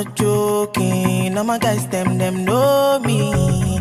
not joking. All my guys, them know me.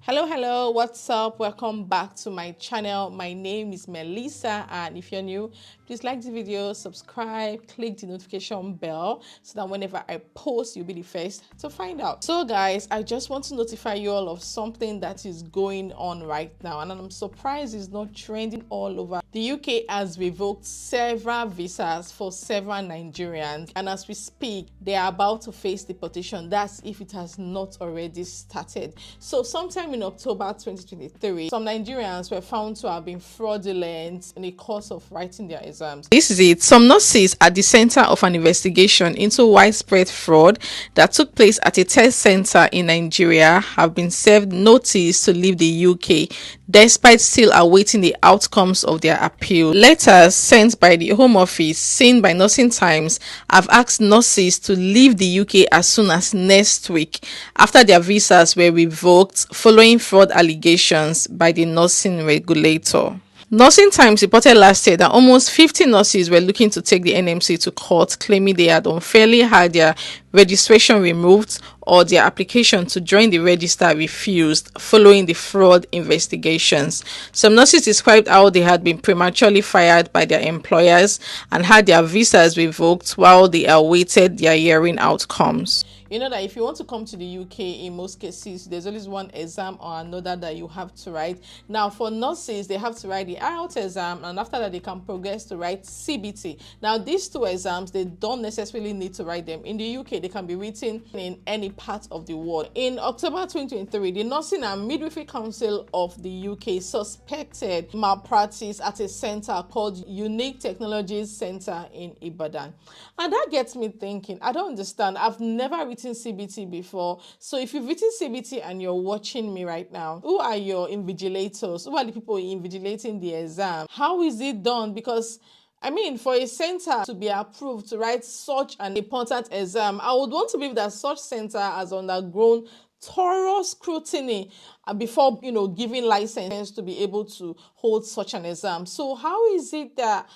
Hello, what's up? Welcome back to my channel. My name is Melissa, and if you're new, please like the video, subscribe, click the notification bell so that whenever I post, you'll be the first to find out. So guys, I just want to notify you all of something that is going on right now, and I'm surprised it's not trending all over. The UK has revoked several visas for several Nigerians, and as we speak, they are about to face deportation. That's if it has not already started. So sometime in October 2023, some Nigerians were found to have been fraudulent in the course of writing their exams. This is it. Some nurses at the center of an investigation into widespread fraud that took place at a test center in Nigeria have been served notice to leave the UK, despite still awaiting the outcomes of their appeal. Letters sent by the Home Office, seen by Nursing Times, have asked nurses to leave the UK as soon as next week after their visas were revoked following fraud allegations by the nursing regulator. Nursing Times reported last year that almost 50 nurses were looking to take the NMC to court, claiming they had unfairly had their registration removed or their application to join the register refused following the fraud investigations. Some nurses described how they had been prematurely fired by their employers and had their visas revoked while they awaited their hearing outcomes. You know that if you want to come to the UK, in most cases, there's always one exam or another that you have to write. Now, for nurses, they have to write the IELTS exam, and after that, they can progress to write CBT. Now, these two exams, they don't necessarily need to write them. In the UK, they can be written in any part of the world. In October 2023, the Nursing and Midwifery Council of the UK suspected malpractice at a center called Unique Technologies Center in Ibadan. And that gets me thinking, I don't understand. I've never written CBT before. So if you've written CBT and you're watching me right now, who are your invigilators? Who are the people invigilating the exam? How is it done? Because I mean, for a center to be approved to write such an important exam, I would want to believe that such center has undergone thorough scrutiny before, giving license to be able to hold such an exam. So how is it that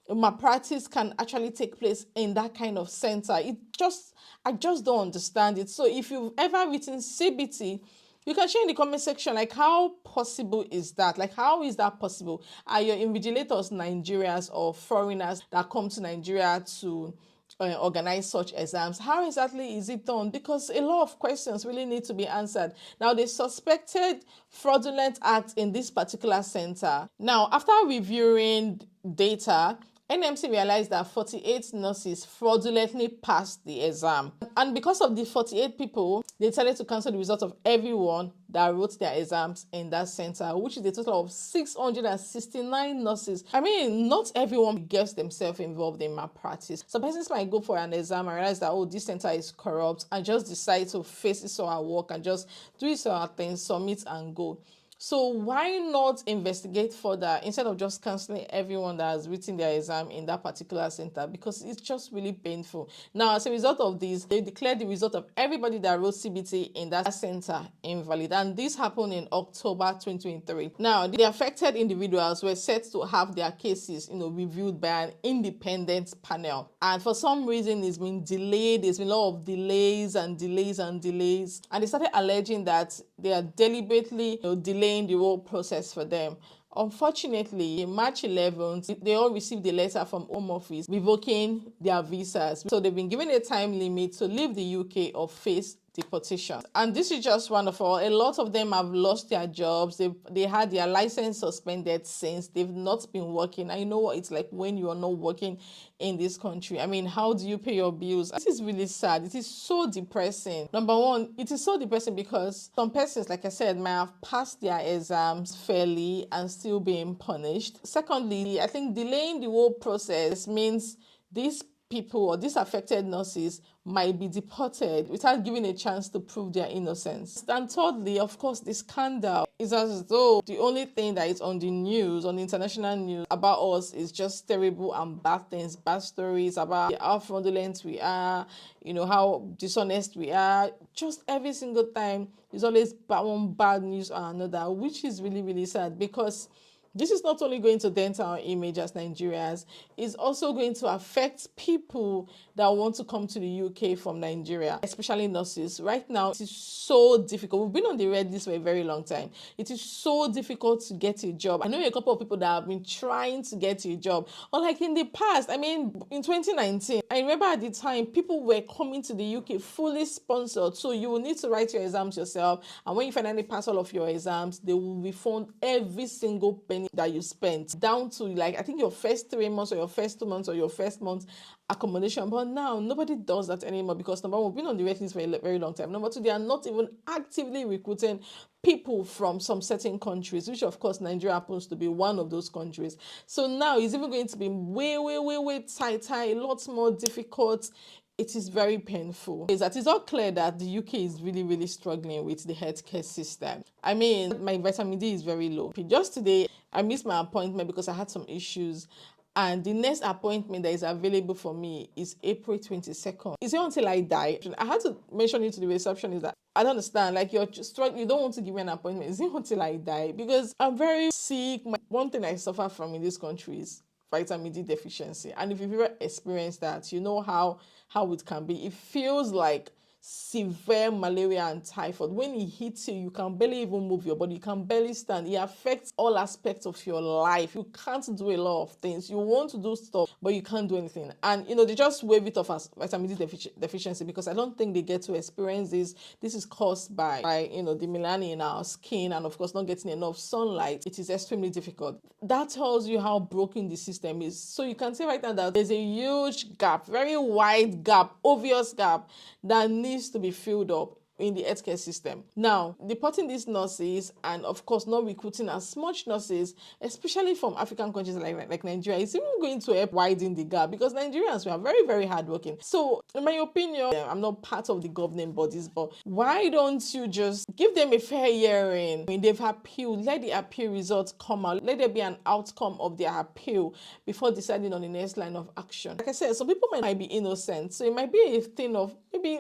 malpractice can actually take place in that kind of center? I just don't understand it. So if you've ever written CBT, you can share in the comment section, like, how possible is that? Like, how is that possible? Are your invigilators Nigerians or foreigners that come to Nigeria to organize such exams? How exactly is it done? Because a lot of questions really need to be answered. Now, they suspected fraudulent acts in this particular center. Now, after reviewing data, NMC realized that 48 nurses fraudulently passed the exam. And because of the 48 people, they decided to cancel the result of everyone that wrote their exams in that center, which is a total of 669 nurses. I mean, not everyone gets themselves involved in malpractice. Some persons might go for an exam and realize that, oh, this center is corrupt, and just decide to face it or our work and just do it or our things, submit and go. So why not investigate further instead of just cancelling everyone that has written their exam in that particular center? Because it's just really painful. Now, as a result of this, they declared the result of everybody that wrote CBT in that center invalid. And this happened in October 2023. Now, the affected individuals were set to have their cases, reviewed by an independent panel. And for some reason, it's been delayed. There's been a lot of delays. And they started alleging that they are deliberately delaying the whole process for them. Unfortunately, March 11th, they all received a letter from Home Office revoking their visas. So they've been given a time limit to leave the UK or face deportation. And this is just wonderful. A lot of them have lost their jobs. They had their license suspended since they've not been working. I know what it's like when you are not working in this country. I mean, how do you pay your bills? This is really sad. It is so depressing. Number one, it is so depressing because some persons, like I said, might have passed their exams fairly and still being punished. Secondly, I think delaying the whole process means these people or these affected nurses might be deported without giving a chance to prove their innocence. And thirdly, of course, the scandal is as though the only thing that is on the news, on the international news about us is just terrible and bad things, bad stories about how fraudulent we are, how dishonest we are. Just every single time, there's always one bad news or another, which is really, really sad because this is not only going to dent our image as Nigerians, it's also going to affect people that want to come to the UK from Nigeria, especially nurses. Right now, it is so difficult. We've been on the red list for a very long time. It is so difficult to get a job. I know a couple of people that have been trying to get a job. Unlike in the past, I mean, in 2019, I remember at the time, people were coming to the UK fully sponsored. So you will need to write your exams yourself. And when you finally pass all of your exams, they will refund every single penny that you spent, down to like, I think your first 3 months or your first 2 months or your first month accommodation. But now nobody does that anymore, because number one, we've been on the wait list for a very long time. Number two, they are not even actively recruiting people from some certain countries, which of course Nigeria happens to be one of those countries. So now it's even going to be way tighter, a lot more difficult. It is very painful. Is that it's all clear that the UK is really struggling with the healthcare system. I mean, my vitamin D is very low. Just today, I missed my appointment because I had some issues. And the next appointment that is available for me is April 22nd. Is it until I die? I had to mention it to the receptionist that I don't understand. Like, you're just you don't want to give me an appointment. Is it until I die? Because I'm very sick. One thing I suffer from in this country is vitamin D deficiency. And if you've ever experienced that, you know how it can be. It feels like severe malaria and typhoid. When it hits you, you can barely even move your body. You can barely stand. It affects all aspects of your life. You can't do a lot of things. You want to do stuff, but you can't do anything. And, they just wave it off as vitamin D deficiency, because I don't think they get to experience this. This is caused by the melanin in our skin, and of course not getting enough sunlight. It is extremely difficult. That tells you how broken the system is. So you can see right now that there's a huge gap, very wide gap, obvious gap, that needs to be filled up in the healthcare system. Now, deporting these nurses and of course not recruiting as much nurses, especially from African countries like Nigeria, is even going to help widen the gap, because Nigerians, we are very hardworking. So in my opinion, I'm not part of the governing bodies, but why don't you just give them a fair hearing? I mean, they've appealed, let the appeal results come out, let there be an outcome of their appeal before deciding on the next line of action. Like I said, some people might be innocent, so it might be a thing of maybe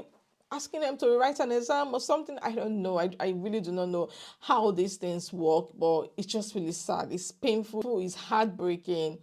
asking them to write an exam or something. I don't know. I really do not know how these things work, but it's just really sad. It's painful. It's heartbreaking,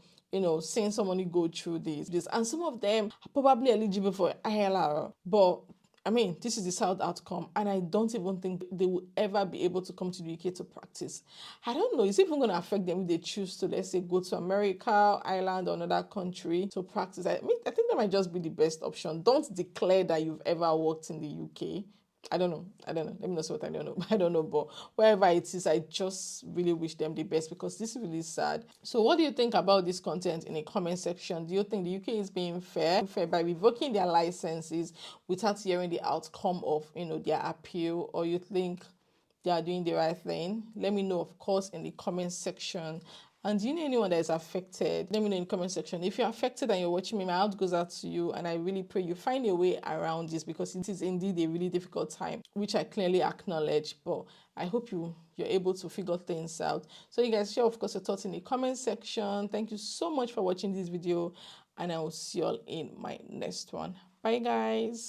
seeing someone go through this. And some of them are probably eligible for ILR, but I mean, this is the sad outcome, and I don't even think they will ever be able to come to the UK to practice. I don't know, is it even going to affect them if they choose to, let's say, go to America, Ireland, or another country to practice? I think that might just be the best option. Don't declare that you've ever worked in the UK. I don't know. Let me not say what I don't know. I don't know, but wherever it is, I just really wish them the best, because this is really sad. So what do you think about this content in the comment section? Do you think the UK is being fair by revoking their licenses without hearing the outcome of, their appeal, or you think they are doing the right thing? Let me know, of course, in the comment section. And do you know anyone that is affected? Let me know in the comment section. If you're affected and you're watching me, my heart goes out to you, and I really pray you find a way around this, because it is indeed a really difficult time, which I clearly acknowledge. But I hope you're able to figure things out. So you guys share, of course, your thoughts in the comment section. Thank you so much for watching this video, and I will see you all in my next one. Bye, guys.